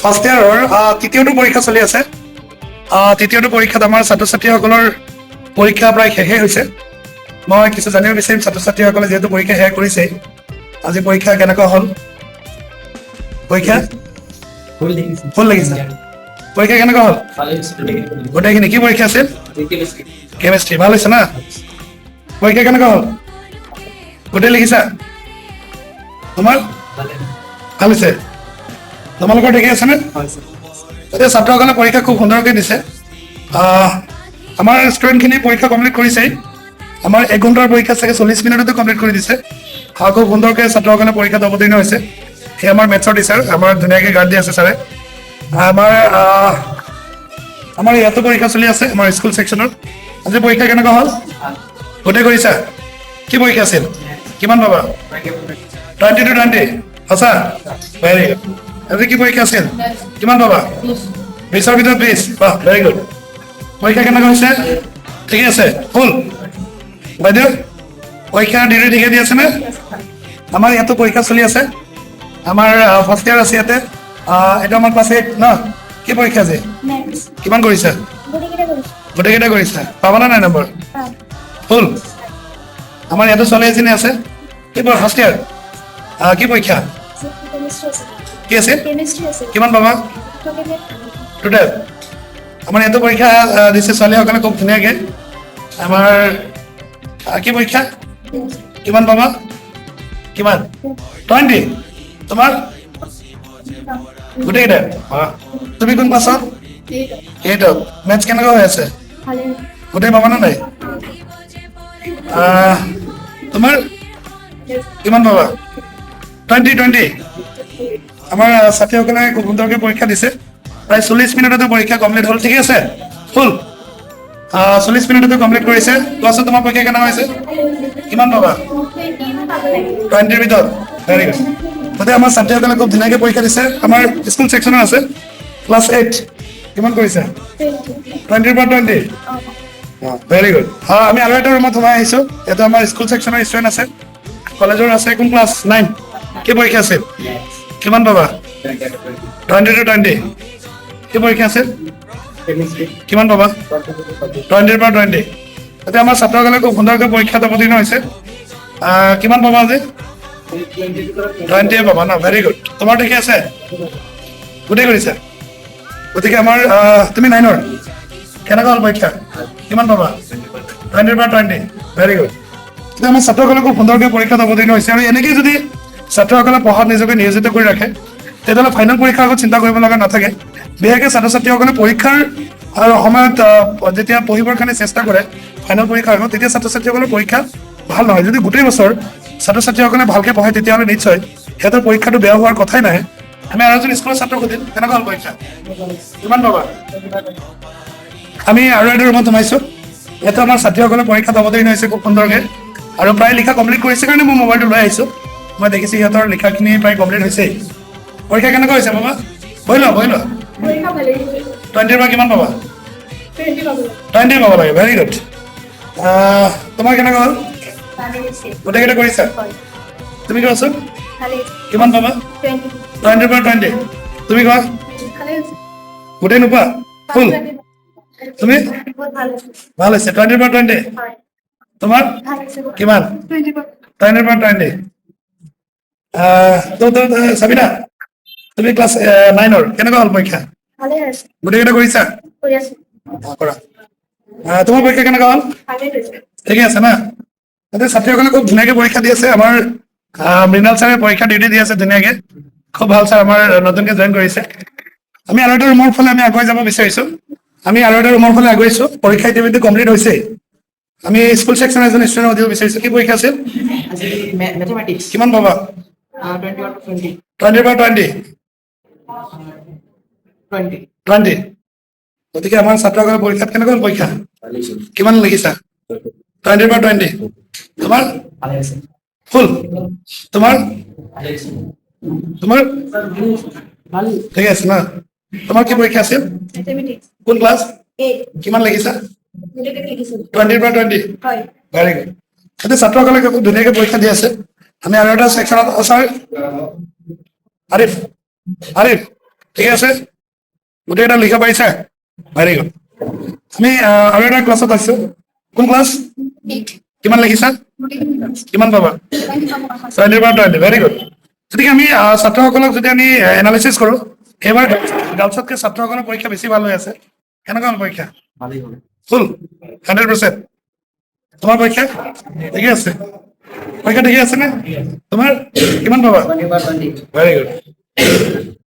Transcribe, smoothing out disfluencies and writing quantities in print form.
First ইয়াৰৰ তৃতীয়টো পৰীক্ষা চলি আছে। তৃতীয়টো পৰীক্ষাত আমাৰ ছাত্ৰ ছাত্ৰীসকলৰ পৰীক্ষা প্ৰায় শেষেই হৈছে। মই কিছু জানিব বিচাৰিম ছাত্ৰ ছাত্ৰীসকলে যিহেতু পৰীক্ষা শেষ কৰিছে, আজি পৰীক্ষা কেনেকুৱা হ'ল? পৰীক্ষা ফুল লাগিছে। পৰীক্ষা কেনেকুৱা হ'ল? গোটেইখিনি কি পৰীক্ষা আছিল? কেমেষ্ট্ৰি। ভাল হৈছে না? পৰীক্ষা কেনেকুৱা হ'ল? গোটেই লিখিছা? তোমাৰ ভাল হৈছে? তোমালোকৰ ঠিকে আছেনে? এতিয়া ছাত্ৰসকলে পৰীক্ষা খুব সুন্দৰকৈ দিছে। আমাৰ ষ্টুডেণ্টখিনি পৰীক্ষা কমপ্লিট কৰিছেই। আমাৰ 1 ঘণ্টাৰ পৰীক্ষা চাগে 40 মিনিটতে কমপ্লিট কৰি দিছে। খুব সুন্দৰকৈ ছাত্ৰসকলে পৰীক্ষাত অৱতীৰ্ণ হৈছে। সেই আমাৰ মেথছৰ টিচাৰ, আমাৰ ধুনীয়াকৈ গাৰ্ড দি আছে ছাৰে। আমাৰ ইয়াতো পৰীক্ষা চলি আছে, আমাৰ স্কুল ছেকশ্যনৰ। আজি পৰীক্ষা কেনেকুৱা হ'ল? গোটেই কৰিছা? কি পৰীক্ষা আছিল? কিমান পাবা? 20 to 20 সঁচা? Very good. আজি কি পৰীক্ষা আছিল? কিমান পাবা? 20ৰ ভিতৰত 20? বাহ, ভেৰি গুড। পৰীক্ষা কেনেকুৱা হৈছে? ঠিকে আছে? ফুল? বাইদেউ পৰীক্ষা ডিগ্ৰী ঠিকে দি আছেনে? আমাৰ ইয়াতো পৰীক্ষা চলি আছে। আমাৰ ফাৰ্ষ্ট ইয়াৰ আছে ইয়াতে। এইটো আমাৰ ক্লাছ 8 ন? কি পৰীক্ষা আজি? কিমান কৰিছা? গোটেইকেইটা কৰিছা? পাবানে নাই নম্বৰ? ফুল? আমাৰ ইয়াতো চলি আছে। কি ফাৰ্ষ্ট ইয়াৰ? কি পৰীক্ষা? কি আছে? কিমান পাবা? টোটেল? আমাৰ ইয়াতো পৰীক্ষা দিছে ছোৱালীসকলে খুব ধুনীয়াকৈ। আমাৰ কি পৰীক্ষা? কিমান পাবা? কিমান? 20? তোমাৰ? গোটেইকেইটা? তুমি কোন ক্লাছত? 8ত। মেথছ কেনেকুৱা হৈ আছে? গোটেই পাবানে নাই? তোমাৰ? কিমান পাবা? 20? আমাৰ ছাত্ৰীসকলে খুব সুন্দৰকৈ পৰীক্ষা দিছে। প্ৰায় 40 মিনিটতে পৰীক্ষা কমপ্লিট হ'ল। ঠিকে আছে? ফুল? 40 মিনিটতে কমপ্লিট কৰিছে। কোৱাচোন তোমাৰ পৰীক্ষা কেনেকুৱা হৈছে? কিমান পাবা? 20ৰ ভিতৰত? Very good. গতিকে আমাৰ ছাত্ৰীসকলে খুব ধুনীয়াকৈ পৰীক্ষা দিছে। আমাৰ স্কুল ছেকশ্যনৰ আছে ক্লাছ 8। কিমান কৰিছে? 20ৰ পৰা 20? Very good. আমি আৰু এটা ৰুমত সোমাই আহিছোঁ। ইয়াতে আমাৰ স্কুল ছেকশ্যনৰ ষ্টুডেণ্ট আছে, কলেজৰ আছে। কোন ক্লাছ? 9? কি পৰীক্ষা আছিল? কিমান পাবা? 20 to 20? কি পৰীক্ষা আছিল? কিমান পাবা? 20ৰ পৰা 20? এতিয়া আমাৰ ছাত্ৰসকলে খুব সুন্দৰকৈ পৰীক্ষাত অৱতীৰ্ণ হৈছে। কিমান পাবা আজি? 20 পাবা ন? Very good. তোমাৰ ঠিকে আছে? গোটেই কৰিছা? গতিকে আমাৰ তুমি 9ৰ? কেনেকুৱা হ'ল পৰীক্ষা? কিমান পাবা? 20ৰ পৰা 20? Very good. এতিয়া আমাৰ ছাত্ৰসকলে খুব সুন্দৰকৈ পৰীক্ষাত অৱতীৰ্ণ হৈছে। আৰু এনেকেই যদি ছাত্ৰসকলে পঢ়াত নিজকে নিয়োজিত কৰি ৰাখে, তেতিয়াহ'লে ফাইনেল পৰীক্ষাৰ আগত চিন্তা কৰিব লগা নাথাকে। বিশেষকৈ ছাত্ৰ ছাত্ৰীসকলে পৰীক্ষাৰ সময়ত যেতিয়া পঢ়িবৰ কাৰণে চেষ্টা কৰে ফাইনেল পৰীক্ষাৰ আগত, তেতিয়া ছাত্ৰ ছাত্ৰীসকলৰ পৰীক্ষা ভাল নহয়। যদি গোটেই বছৰ ছাত্ৰ ছাত্ৰীসকলে ভালকৈ পঢ়ে, তেতিয়াহ'লে নিশ্চয় সিহঁতৰ পৰীক্ষাটো বেয়া হোৱাৰ কথাই নাহে। আমি আৰু এজন স্কুলৰ ছাত্ৰক সুধিম, কেনেকুৱা হ'ল পৰীক্ষা? কিমান পাবা? আমি আৰু এটা ৰুমত সোমাইছোঁ। ইয়াতো আমাৰ ছাত্ৰীসকলে পৰীক্ষাত অৱতীৰ্ণ হৈছে খুব সুন্দৰকৈ, আৰু প্ৰায় লিখা কমপ্লিট কৰিছে কাৰণে মই মোবাইলটো লৈ আহিছোঁ। মই দেখিছোঁ সিহঁতৰ লিখাখিনি প্ৰায় কমপ্লিট হৈছেই। পৰীক্ষা কেনেকুৱা হৈছে বাবা? বহি লোৱা। 20ৰ পৰা কিমান পাবা? 20 পাব লাগে। Very good. তোমাৰ কেনেকুৱা হ'ল? গোটেইকেইটা কৰিছা? তুমি কোৱাচোন কিমান পাবা? 20ৰ পৰা 20? তুমি কোৱা? গোটেই নোপোৱা? ফুল? তুমি? ভাল হৈছে। 20ৰ পৰা 20? তোমাৰ কিমান? 20ৰ পৰা 20? চাবিনা, তুমি ক্লাছ 9ৰ? কেনেকুৱা হ'ল পৰীক্ষা? গোটেইকেইটা কৰিছা? কৰা। তোমাৰ পৰীক্ষা কেনেকুৱা হ'ল? ঠিকে আছে না? এতিয়া ছাত্ৰীসকলে খুব ধুনীয়াকৈ পৰীক্ষা দি আছে। আমাৰ মৃণাল ছাৰে পৰীক্ষা ডিউটি দি আছে ধুনীয়াকৈ। খুব ভাল ছাৰ, আমাৰ নতুনকৈ জইন কৰিছে। আমি আৰু এটা ৰুমৰ ফালে আমি আগুৱাই যাব বিচাৰিছোঁ। আমি আৰু এটা ৰুমৰ ফালে আগুৱাইছোঁ। পৰীক্ষা ইতিমধ্যে কমপ্লিট হৈছেই। আমি স্কুল ছেকশ্যনৰ এজন ষ্টুডেণ্ট সুধিব বিচাৰিছোঁ, কি পৰীক্ষা আছিল? কিমান পাবা? 20ৰ পৰা 20? 20? গতিকে আমাৰ ছাত্ৰসকলৰ পৰীক্ষাত কেনেকুৱা হ'ল পৰীক্ষা? কিমান লিখিছা? 20ৰ পৰা 20? তোমাৰ? ফুল? তোমাৰ? ঠিকে আছে না? তোমাৰ কি পৰীক্ষা আছিল? কোন ক্লাছ? কিমান লিখিছা? 20ৰ পৰা 20? Very good. এতিয়া ছাত্ৰসকলে খুব ধুনীয়াকৈ পৰীক্ষা দি আছে। আমি আৰু এটা ছেকশ্যনত ছাৰ আৰিফ ঠিক আছে গোটেইকেইটা লিখিব পাৰিছা ভেৰি গুড আমি আৰু এটা ক্লাছত আছো কোন ক্লাছ কিমান লিখিছা কিমান পাবা 20 ভেৰি গুড গতিকে আমি ছাত্ৰসকলক যদি আমি এনালাইচিছ কৰোঁ এইবাৰ গাৰ্লছতকৈ ছাত্ৰসকলৰ পৰীক্ষা বেছি ভাল হৈ আছে কেনেকুৱা হ'ল পৰীক্ষা ফুল 100%। তোমাৰ পৰীক্ষা ঠিকে আছে পৰীক্ষা ঠিকে আছে নে তোমাৰ কিমান পাবা ভেৰি গুড